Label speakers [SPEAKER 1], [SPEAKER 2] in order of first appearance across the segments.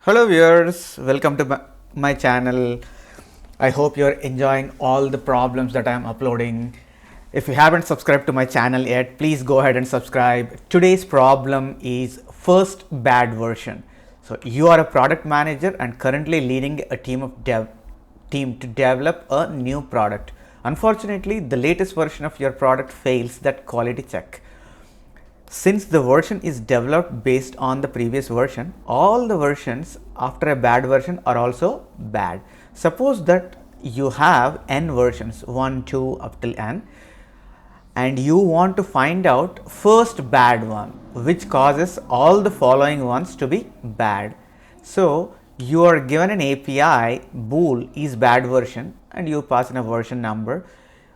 [SPEAKER 1] Hello viewers, welcome to my channel. I hope you're enjoying all the problems that I am uploading. If you haven't subscribed to my channel yet, please go ahead and subscribe. Today's problem is first bad version. So you are a product manager and currently leading a team to develop a new product. Unfortunately, the latest version of your product fails that quality check. Since the version is developed based on the previous version, all the versions after a bad version are also bad. Suppose that you have n versions 1, 2 up till n, and you want to find out first bad one which causes all the following ones to be bad. So you are given an API bool is bad version and you pass in a version number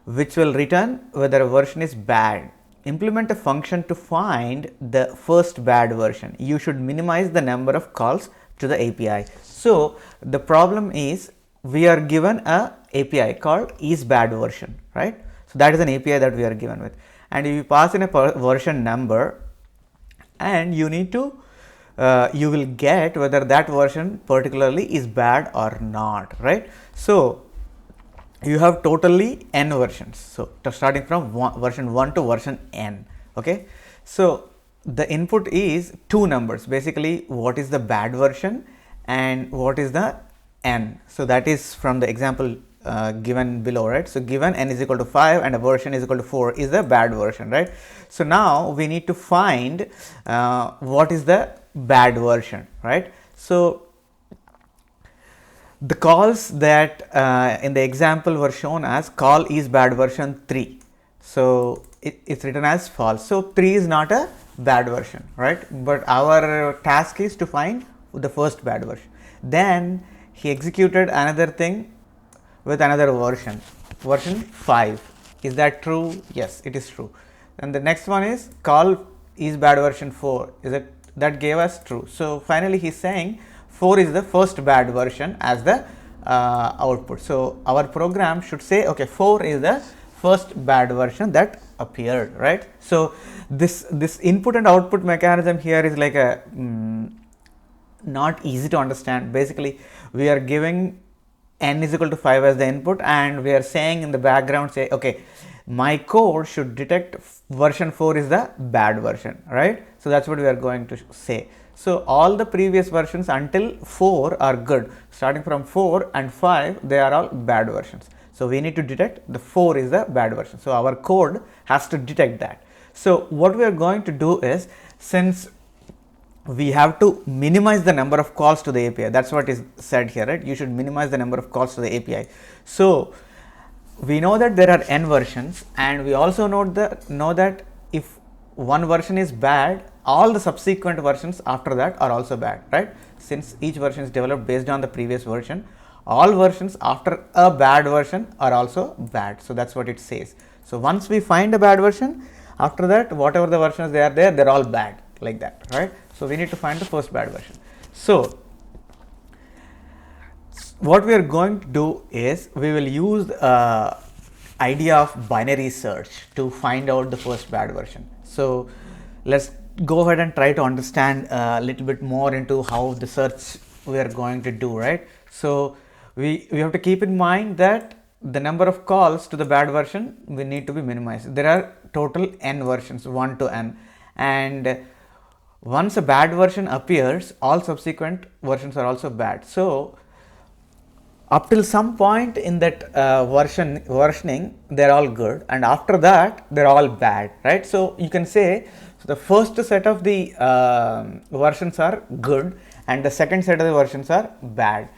[SPEAKER 1] which will return whether a version is bad. Implement a function to find the first bad version. You should minimize the number of calls to the API. So the problem is we are given a API called is bad version, right? So that is an API that we are given with, and if you pass in a version number, and you need to you will get whether that version particularly is bad or not, right? So you have totally n versions, so starting from version 1 to version n. Okay, so the input is two numbers, basically what is the bad version and what is the n. So that is from the example given below, right? So given n is equal to 5 and a version is equal to 4 is the bad version, right? So now we need to find what is the bad version, right? So the calls that in the example were shown as call is bad version 3. So it's written as false. So 3 is not a bad version, right? But our task is to find the first bad version. Then he executed another thing with another version, version 5. Is that true? Yes, it is true. And the next one is call is bad version 4. Is it that gave us true? So finally he's saying 4 is the first bad version as the output. So our program should say, okay, 4 is the first bad version that appeared, right? So this input and output mechanism here is like a not easy to understand. Basically, we are giving n is equal to 5 as the input, and we are saying in the background, say, okay, my code should detect version 4 is the bad version, right? So that's what we are going to say. So all the previous versions until 4 are good. Starting from 4 and 5, they are all bad versions. So we need to detect the 4 is the bad version. So our code has to detect that. So what we are going to do is, since we have to minimize the number of calls to the API. That's what is said here, right? You should minimize the number of calls to the API. So we know that there are n versions, and we also know that if one version is bad, all the subsequent versions after that are also bad, right? Since each version is developed based on the previous version, all versions after a bad version are also bad. So that's what it says. So once we find a bad version, after that, whatever the versions they are there, they're all bad, like that, right? So we need to find the first bad version. So what we are going to do is we will use idea of binary search to find out the first bad version. So let's go ahead and try to understand a little bit more into how the search we are going to do, right? So we have to keep in mind that the number of calls to the bad version we need to be minimized. There are total n versions, 1 to n, and once a bad version appears, all subsequent versions are also bad. So up till some point in that versioning, they're all good, and after that they're all bad, right? So you can say, so the first set of the versions are good and the second set of the versions are bad.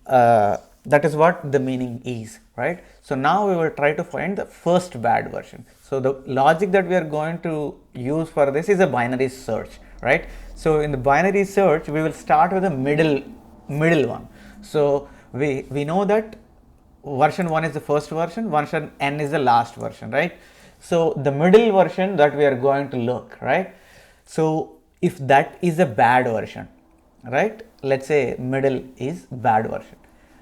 [SPEAKER 1] That is what the meaning is, right? So now we will try to find the first bad version. So the logic that we are going to use for this is a binary search, right? So in the binary search, we will start with the middle one. So we know that version 1 is the first version n is the last version, right? So the middle version that we are going to look, right? So if that is a bad version, right? Let's say middle is bad version.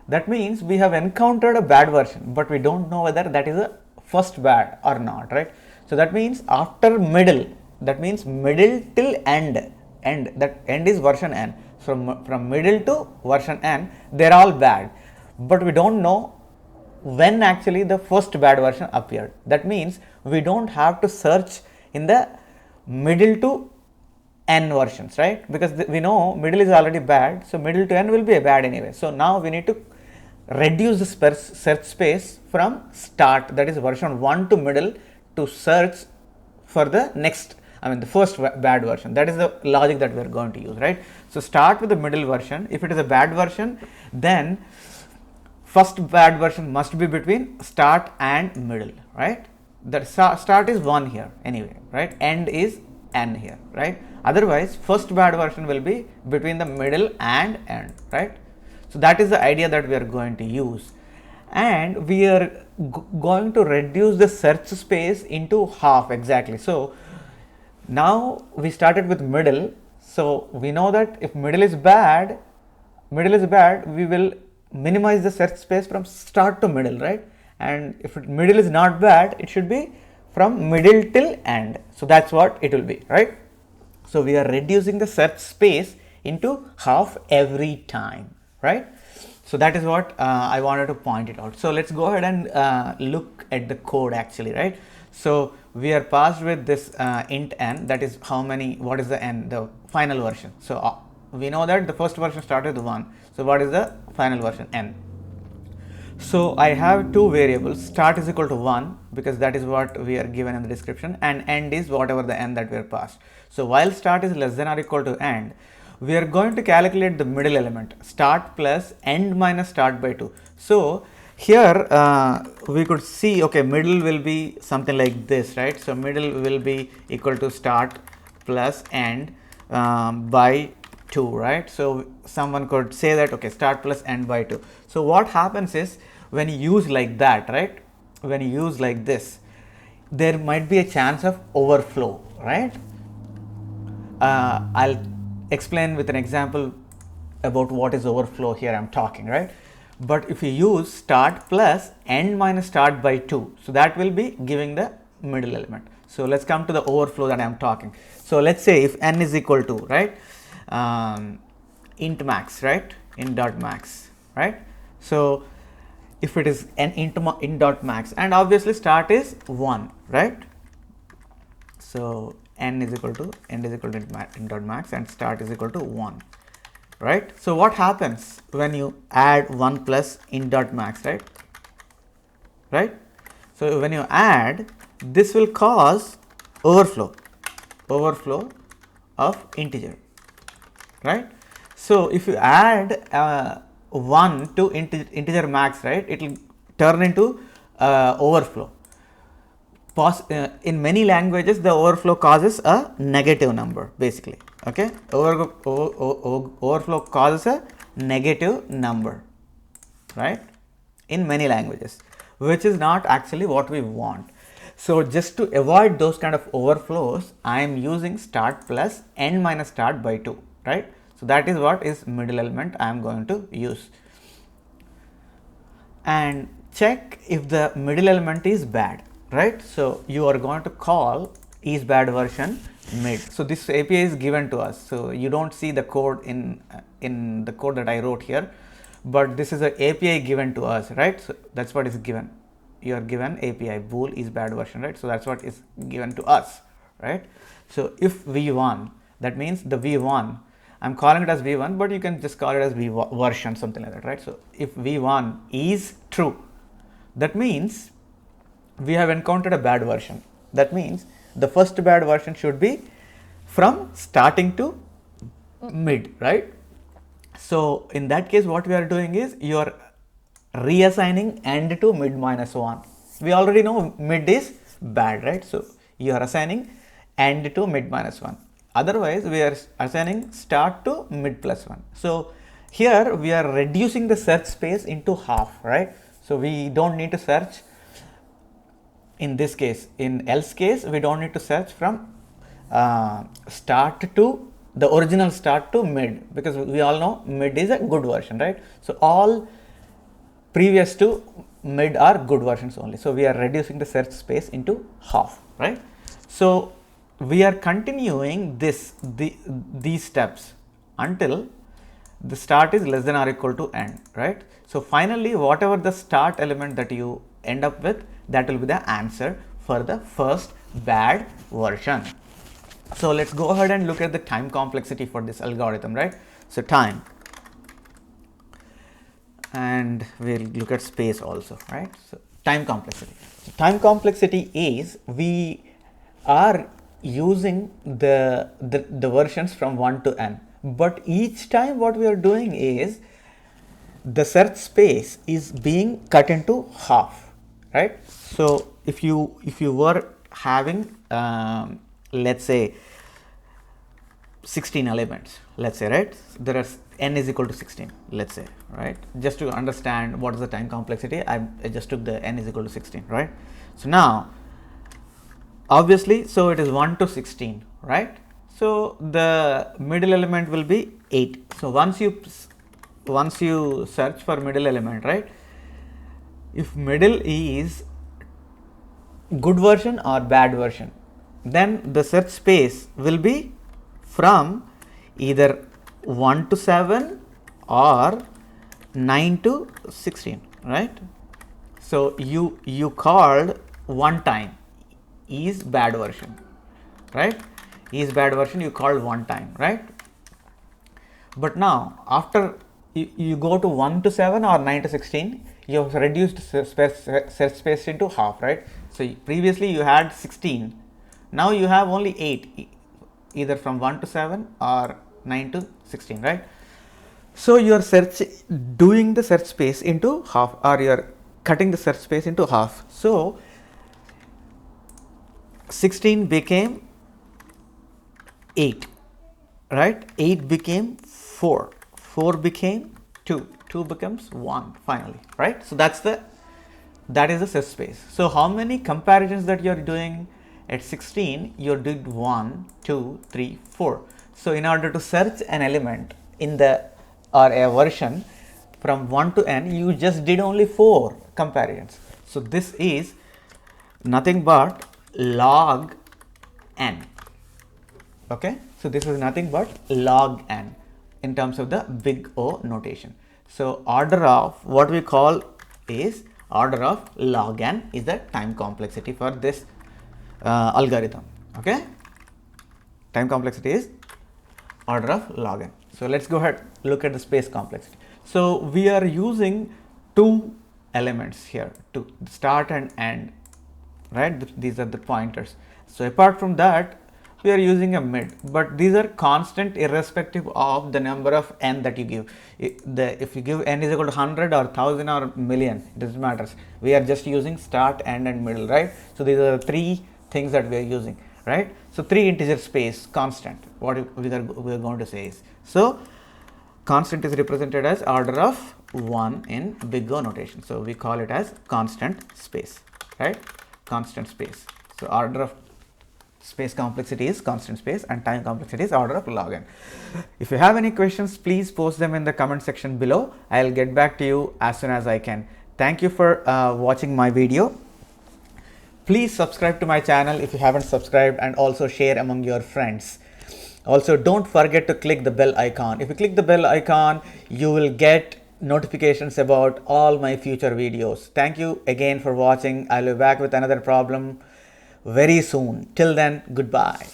[SPEAKER 1] That means we have encountered a bad version, but we don't know whether that is a first bad or not, right? So that means after middle, that means middle till end, that end is version n. from middle to version n, they're all bad, but we don't know when actually the first bad version appeared. That means we don't have to search in the middle to n versions, right? Because we know middle is already bad, so middle to n will be a bad anyway. So now we need to reduce the search space from start, that is version 1 to middle, to search for the next, the first bad version. That is the logic that we are going to use, right? So start with the middle version. If it is a bad version, then first bad version must be between start and middle, right? The start is 1 here anyway, right? End is n here, right? Otherwise, first bad version will be between the middle and end, right? So that is the idea that we are going to use, and we are going to reduce the search space into half exactly. So now we started with middle, so we know that if middle is bad, we will minimize the search space from start to middle, right? And if middle is not bad, it should be from middle till end. So that's what it will be, right? So we are reducing the search space into half every time, right? So that is what I wanted to point it out. So let's go ahead and look at the code actually, right? So we are passed with this int n, that is how many, what is the n, the final version. So we know that the first version started with 1. So what is the final version, n? So I have two variables, start is equal to 1 because that is what we are given in the description, and end is whatever the n that we are passed. So while start is less than or equal to end, we are going to calculate the middle element, start plus end minus start by 2. So here we could see, okay, middle will be something like this, right? So middle will be equal to start plus end by 2, right? So someone could say that, okay, start plus end by 2. So what happens is, when you use like that, right, when you use like this, there might be a chance of overflow, right? I'll explain with an example about what is overflow here I'm talking, right? But if you use start plus end minus start by 2, so that will be giving the middle element. So let's come to the overflow that I'm talking. So let's say if n is equal to, right, int max, right, int dot max, right? So if it is an int dot max, and obviously start is 1, right? So end is equal to int dot max and start is equal to 1, right? So what happens when you add 1 plus int dot max, right? Right? So when you add, this will cause overflow of integer, right? So if you add 1 to integer max, right, it will turn into overflow. In many languages, the overflow causes a negative number, basically. Okay, overflow causes a negative number, right, in many languages, which is not actually what we want. So just to avoid those kind of overflows, I am using start plus end minus start by 2, right? So that is what is middle element I am going to use. And check if the middle element is bad, right? So you are going to call is bad version mid. So this API is given to us. So you don't see the code in the code that I wrote here, but this is an API given to us, right? So that's what is given. You are given API bool is bad version, right? So that's what is given to us, right? So if v1, that means the v1, I'm calling it as v1, but you can just call it as v version, something like that, right? So if v1 is true, that means we have encountered a bad version. That means the first bad version should be from starting to mid, right? So in that case, what we are doing is you are reassigning end to mid minus 1. We already know mid is bad, right? So you are assigning end to mid minus 1. Otherwise, we are assigning start to mid plus 1. So here we are reducing the search space into half, right? So we don't need to search in this case. In else case, we don't need to search from start to the original start to mid, because we all know mid is a good version, right? So all previous to mid are good versions only. So we are reducing the search space into half, right? So we are continuing these steps until the start is less than or equal to end, right? So finally, whatever the start element that you end up with, that will be the answer for the first bad version. So let's go ahead and look at the time complexity for this algorithm, right? So time, and we'll look at space also, right? So time complexity. So time complexity is, we are using the versions from 1 to n, but each time what we are doing is the search space is being cut into half, right? So if you were having let's say 16 elements, let's say, right? There are n is equal to 16, let's say, right? Just to understand what is the time complexity, I just took the n is equal to 16, right? So now obviously, so it is 1 to 16, right? So the middle element will be 8. So once you search for middle element, right, if middle is good version or bad version, then the search space will be from either 1 to 7 or 9 to 16, right? So you called one time is bad version, right? Is bad version you called one time, right? But now after you go to 1 to 7 or 9 to 16, you have reduced search space into half, right? So previously you had 16, now you have only 8, either from 1 to 7 or 9 to 16, right? So you are doing the search space into half, or you are cutting the search space into half. So 16 became 8, right? 8 became 4, 4 became 2, 2 becomes 1 finally, right? So that is the search space. So how many comparisons that you are doing at 16? You did 1, 2, 3, 4. So in order to search an element in the or a version from 1 to n, you just did only 4 comparisons. So this is nothing but log n. Okay, so this is nothing but log n in terms of the big O notation. So order of what we call is order of log n is the time complexity for this algorithm. Okay, time complexity is order of log n. So let's go ahead, look at the space complexity. So we are using 2 elements here, to start and end, right? These are the pointers. So apart from that, we are using a mid, but these are constant irrespective of the number of n that you give. If you give n is equal to 100 or 1000 or million, it doesn't matter. We are just using start, end and middle, right? So these are the 3 things that we are using, right? So 3 integer space constant, what we are going to say is, so constant is represented as order of 1 in big O notation. So we call it as constant space, right? Constant space. So order of space complexity is constant space and time complexity is order of log n. If you have any questions, please post them in the comment section below. I'll get back to you as soon as I can. Thank you for watching my video. Please subscribe to my channel if you haven't subscribed, and also share among your friends. Also, don't forget to click the bell icon. If you click the bell icon, you will get notifications about all my future videos. Thank you again for watching. I'll be back with another problem very soon. Till then, goodbye.